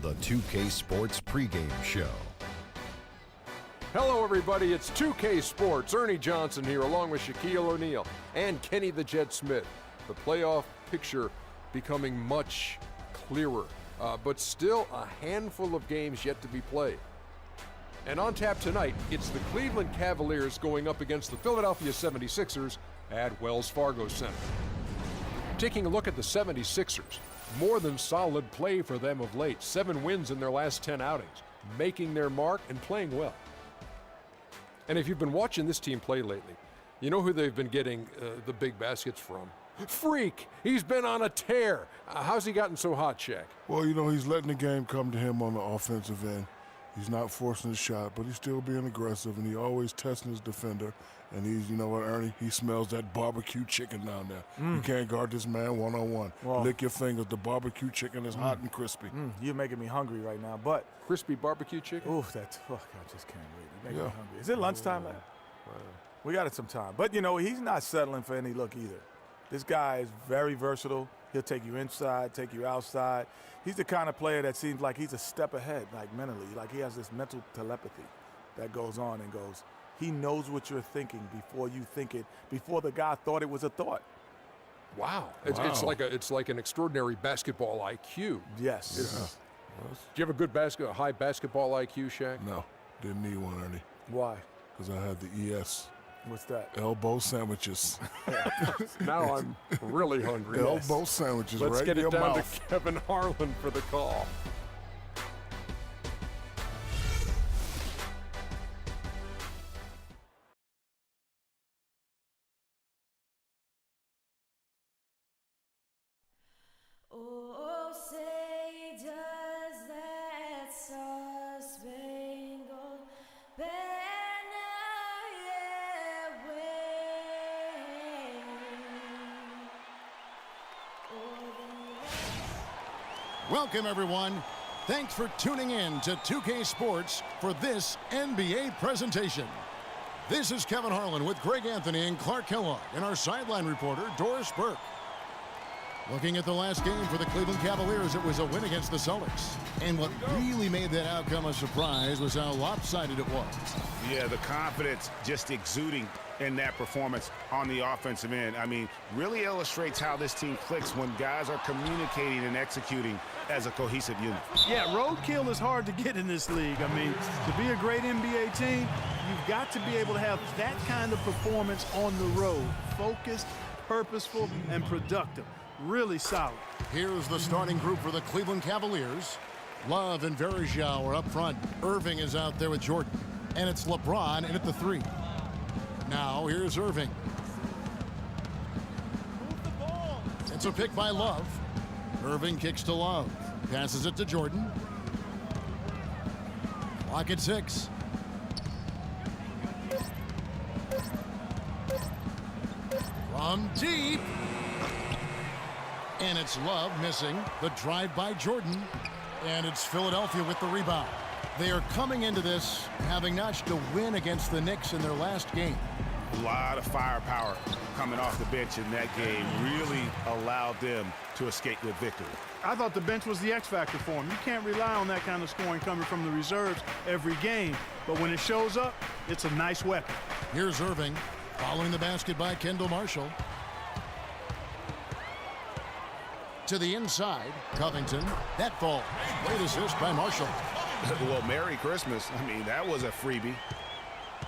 the 2K Sports pregame show. Hello, everybody. It's 2K Sports. Ernie Johnson here, along with Shaquille O'Neal and Kenny the Jet Smith. The playoff picture becoming much clearer, but still a handful of games yet to be played. And on tap tonight, it's the Cleveland Cavaliers going up against the Philadelphia 76ers at Wells Fargo Center. Taking a look at the 76ers, more than solid play for them of late. 7 wins in their last 10 outings, making their mark and playing well. And if you've been watching this team play lately, you know who they've been getting the big baskets from? Freak! He's been on a tear. How's he gotten so hot, Shaq? Well, you know, he's letting the game come to him on the offensive end. He's not forcing his shot, but he's still being aggressive, and he always testing his defender. And he's, you know what, Ernie? He smells that barbecue chicken down there. You can't guard this man one-on-one. Well, lick your fingers. The barbecue chicken is hot and crispy. You're making me hungry right now, but... Crispy barbecue chicken? Ooh, I just can't wait. You make me hungry. Is it lunchtime? We got it some time. But, you know, he's not settling for any look either. This guy is very versatile. He'll take you inside, take you outside. He's the kind of player that seems like he's a step ahead, like mentally. Like he has this mental telepathy that goes on and goes. He knows what you're thinking before you think it, before the guy thought it was a thought. Wow. It's like an extraordinary basketball IQ. Yes. Do you have a good high basketball IQ, Shaq? No, didn't need one, Ernie. Why? Because I had the ES. What's that? Elbow sandwiches. Now I'm really hungry. Elbow sandwiches. Let's right get in it your down mouth. to Kevin Harlan for the call. Oh, say does that star-spangled banner yet wave o'er Welcome, everyone. Thanks for tuning in to 2K Sports for this NBA presentation. This is Kevin Harlan with Greg Anthony and Clark Kellogg and our sideline reporter, Doris Burke. Looking at the last game for the Cleveland Cavaliers, it was a win against the Celtics. And what really made that outcome a surprise was how lopsided it was. Yeah, the confidence just exuding in that performance on the offensive end. I mean, really illustrates how this team clicks when guys are communicating and executing as a cohesive unit. Yeah, roadkill is hard to get in this league. I mean, to be a great NBA team, you've got to be able to have that kind of performance on the road. Focused, purposeful, and productive. Really solid. Here's the starting group for the Cleveland Cavaliers. Love and Verjao are up front. Irving is out there with Jordan. And it's LeBron in at the 3. Now here's Irving. It's a pick by Love. Irving kicks to Love. Passes it to Jordan. Clock at 6. From deep. And it's Love missing. The drive by Jordan. And it's Philadelphia with the rebound. They are coming into this having notched a win against the Knicks in their last game. A lot of firepower coming off the bench in that game really allowed them to escape with victory. I thought the bench was the X factor for them. You can't rely on that kind of scoring coming from the reserves every game. But when it shows up, it's a nice weapon. Here's Irving following the basket by Kendall Marshall. To the inside, Covington. That ball. Great assist by Marshall. Well, Merry Christmas. I mean, that was a freebie.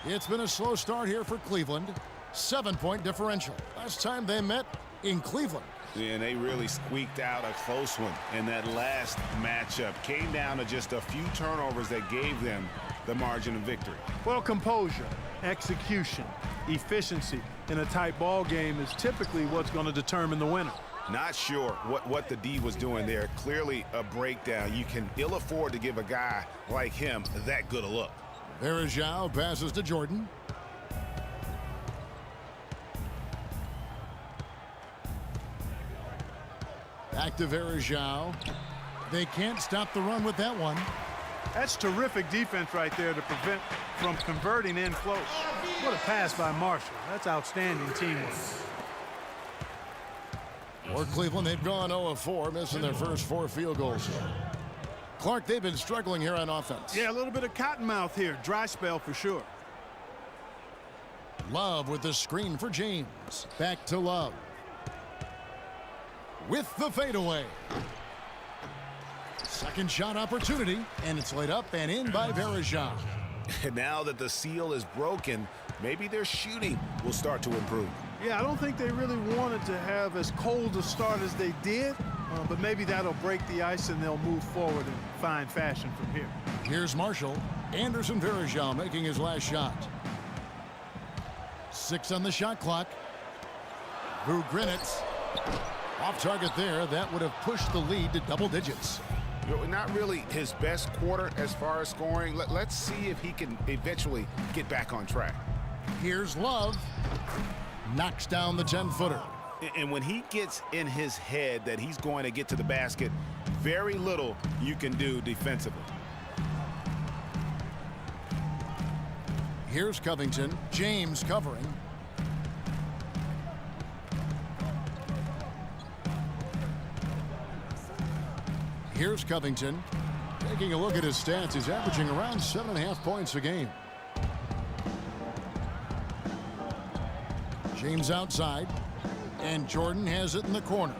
It's been a slow start here for Cleveland. 7-point differential. Last time they met in Cleveland. Yeah, and they really squeaked out a close one in that last matchup. Came down to just a few turnovers that gave them the margin of victory. Well, composure, execution, efficiency in a tight ball game is typically what's going to determine the winner. Not sure what the D was doing there. Clearly a breakdown. You can ill afford to give a guy like him that good a look. Verjao passes to Jordan. Back to Verjao. They can't stop the run with that one. That's terrific defense right there to prevent from converting in close. What a pass by Marshall. That's outstanding teamwork. For Cleveland, they've gone 0 of 4, missing their first 4 field goals. Clark, they've been struggling here on offense. Yeah, a little bit of cottonmouth here. Dry spell for sure. Love with the screen for James. Back to Love. With the fadeaway. Second shot opportunity, and it's laid up and in by Varejao. And now that the seal is broken, maybe their shooting will start to improve. Yeah, I don't think they really wanted to have as cold a start as they did, but maybe that'll break the ice and they'll move forward in fine fashion from here. Here's Marshall. Anderson Varejao making his last shot. 6 on the shot clock. Vugrinets off target there. That would have pushed the lead to double digits. Not really his best quarter as far as scoring. Let's see if he can eventually get back on track. Here's Love. Knocks down the 10-footer. And when he gets in his head that he's going to get to the basket, very little you can do defensively. Here's Covington. James covering. Here's Covington. Taking a look at his stats, he's averaging around 7.5 points a game. James outside, and Jordan has it in the corner.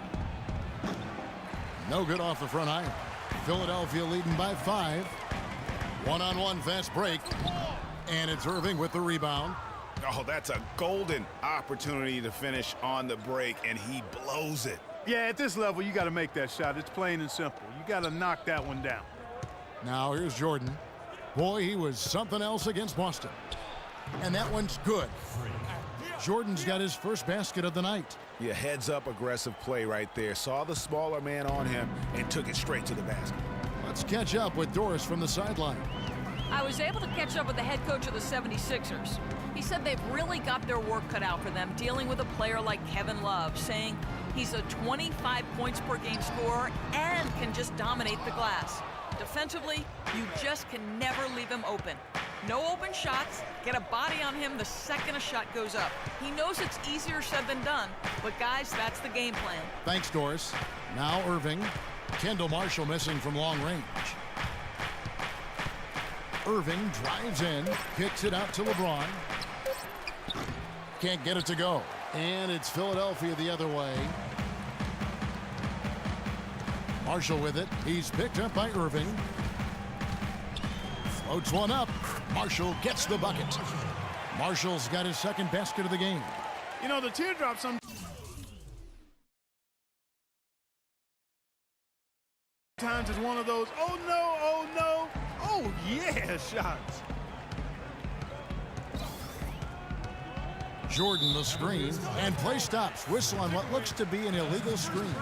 No good off the front iron. Philadelphia leading by 5. One-on-one fast break, and it's Irving with the rebound. Oh, that's a golden opportunity to finish on the break, and he blows it. Yeah, at this level, you got to make that shot. It's plain and simple. You got to knock that one down. Now here's Jordan. Boy, he was something else against Boston. And that one's good. Jordan's got his first basket of the night. Yeah, heads-up aggressive play right there. Saw the smaller man on him and took it straight to the basket. Let's catch up with Doris from the sideline. I was able to catch up with the head coach of the 76ers. He said they've really got their work cut out for them dealing with a player like Kevin Love, saying he's a 25 points per game scorer and can just dominate the glass. Defensively, you just can never leave him open. No open shots, get a body on him the second a shot goes up. He knows it's easier said than done, but guys, that's the game plan. Thanks, Doris. Now Irving. Kendall Marshall missing from long range. Irving drives in, kicks it out to LeBron. Can't get it to go. And it's Philadelphia the other way. Marshall with it. He's picked up by Irving. Floats one up. Marshall gets the bucket. Marshall's got his second basket of the game. You know, the teardrop sometimes is one of those, oh no, oh yeah, shots. Jordan the screen, and play stops. Whistle on what looks to be an illegal screen.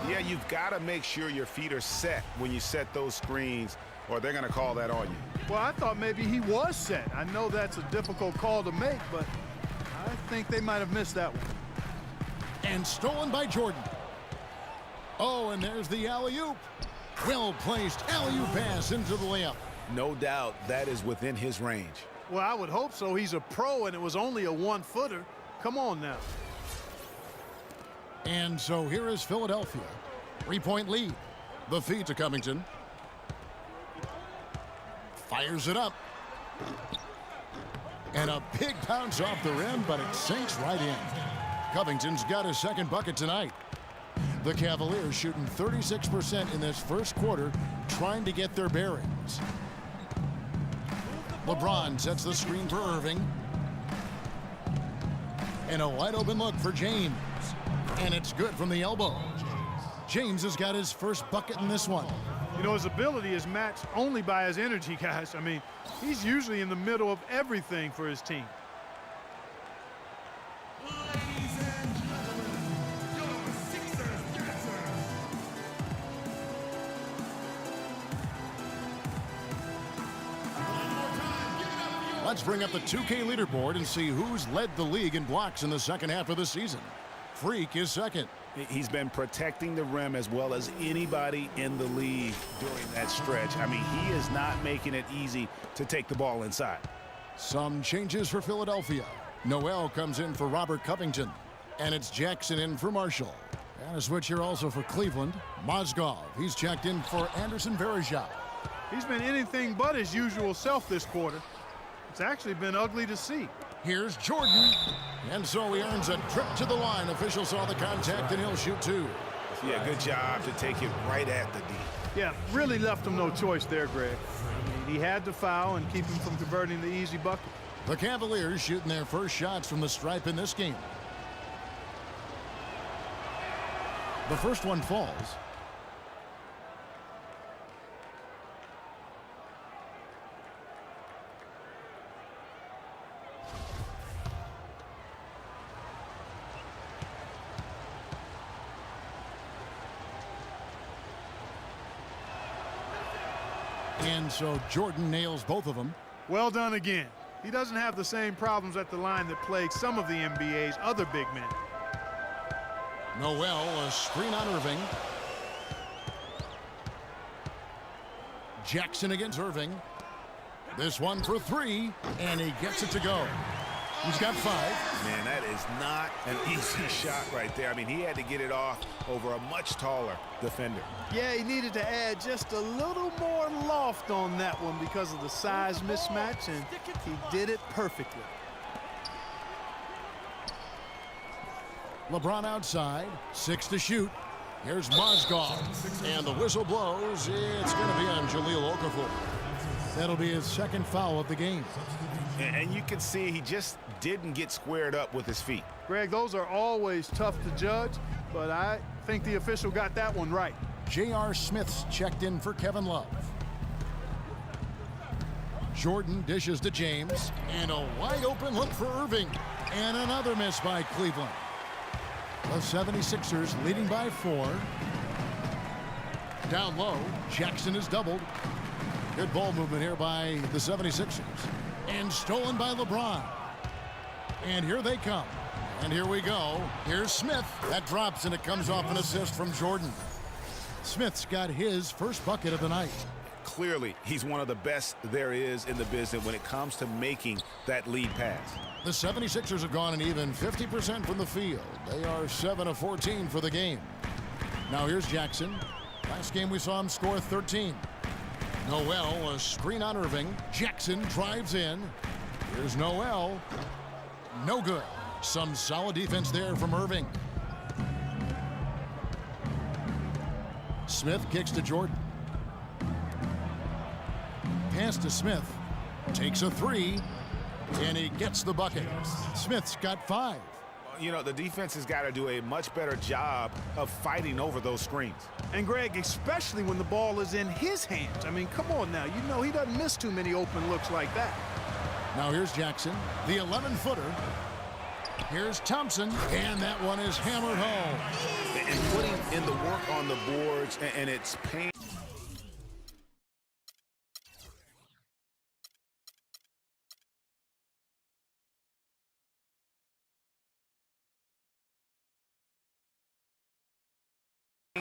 Yeah, you've got to make sure your feet are set when you set those screens, or they're going to call that on you. Well, I thought maybe he was set. I know that's a difficult call to make, but I think they might have missed that one. And stolen by Jordan. Oh, and there's the alley-oop. Well-placed alley-oop pass into the layup. No doubt that is within his range. Well, I would hope so. He's a pro, and it was only a 1-footer. Come on now. And so here is Philadelphia. 3-point lead. The feed to Covington. Fires it up. And a big bounce off the rim, but it sinks right in. Covington's got his second bucket tonight. The Cavaliers shooting 36% in this first quarter, trying to get their bearings. LeBron sets the screen for Irving. And a wide open look for James. And it's good from the elbow. James has got his first bucket in this one. You know, his ability is matched only by his energy, guys. I mean, he's usually in the middle of everything for his team. Let's bring up the 2K leaderboard and see who's led the league in blocks in the second half of the season. Freak is second. He's been protecting the rim as well as anybody in the league during that stretch. I mean, he is not making it easy to take the ball inside. Some changes for Philadelphia. Noel comes in for Robert Covington. And it's Jackson in for Marshall. And a switch here also for Cleveland. Mozgov, he's checked in for Anderson Varejao. He's been anything but his usual self this quarter. It's actually been ugly to see. Here's Jordan. And so he earns a trip to the line. Official saw the contact, and he'll shoot two. Yeah, good job to take it right at the D. Yeah, really left him no choice there, Greg. I mean, he had to foul and keep him from converting the easy bucket. The Cavaliers shooting their first shots from the stripe in this game. The first one falls. And so Jordan nails both of them. Well done again. He doesn't have the same problems at the line that plague some of the NBA's other big men. Noel, a screen on Irving. Jackson against Irving. This one for three, and he gets it to go. He's got 5. Man, that is not an easy shot right there. I mean, he had to get it off over a much taller defender. Yeah, he needed to add just a little more loft on that one because of the size mismatch, and he did it perfectly. LeBron outside, 6 to shoot. Here's Mozgov, and the whistle blows. It's going to be on Jahlil Okafor. That'll be his second foul of the game. And you can see he just didn't get squared up with his feet. Greg, those are always tough to judge, but I think the official got that one right. J.R. Smith's checked in for Kevin Love. Jordan dishes to James, and a wide open look for Irving. And another miss by Cleveland. The 76ers leading by 4. Down low, Jackson is doubled. Good ball movement here by the 76ers. And stolen by LeBron. And here they come. And here we go. Here's Smith. That drops, and it comes off an assist from Jordan. Smith's got his first bucket of the night. Clearly, he's one of the best there is in the business when it comes to making that lead pass. The 76ers have gone an even 50% from the field. They are 7 of 14 for the game. Now here's Jackson. Last game we saw him score 13. Noel, a screen on Irving. Jackson drives in. Here's Noel. No good. Some solid defense there from Irving. Smith kicks to Jordan. Pass to Smith. Takes a 3. And he gets the bucket. Smith's got 5. You know, the defense has got to do a much better job of fighting over those screens. And Greg, especially when the ball is in his hands. I mean, come on now. You know he doesn't miss too many open looks like that. Now here's Jackson, the 11-footer. Here's Thompson, and that one is hammered home. And putting in the work on the boards, and it's pain.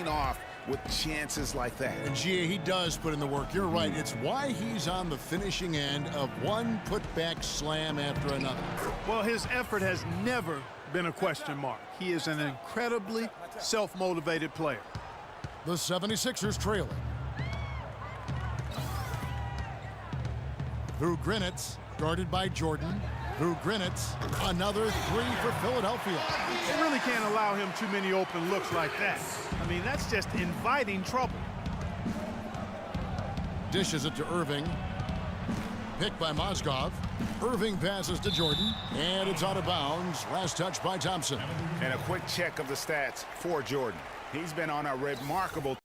Off with chances like that. And Gia, he does put in the work. You're right. It's why he's on the finishing end of one putback slam after another. Well, his effort has never been a question mark. He is an incredibly self-motivated player. The 76ers trailing. Through Grinitz, guarded by Jordan. Through Grinitz, another 3 for Philadelphia. They really can't allow him too many open looks like that. I mean, that's just inviting trouble. Dishes it to Irving. Picked by Mozgov. Irving passes to Jordan, and it's out of bounds. Last touch by Thompson. And a quick check of the stats for Jordan. He's been on a remarkable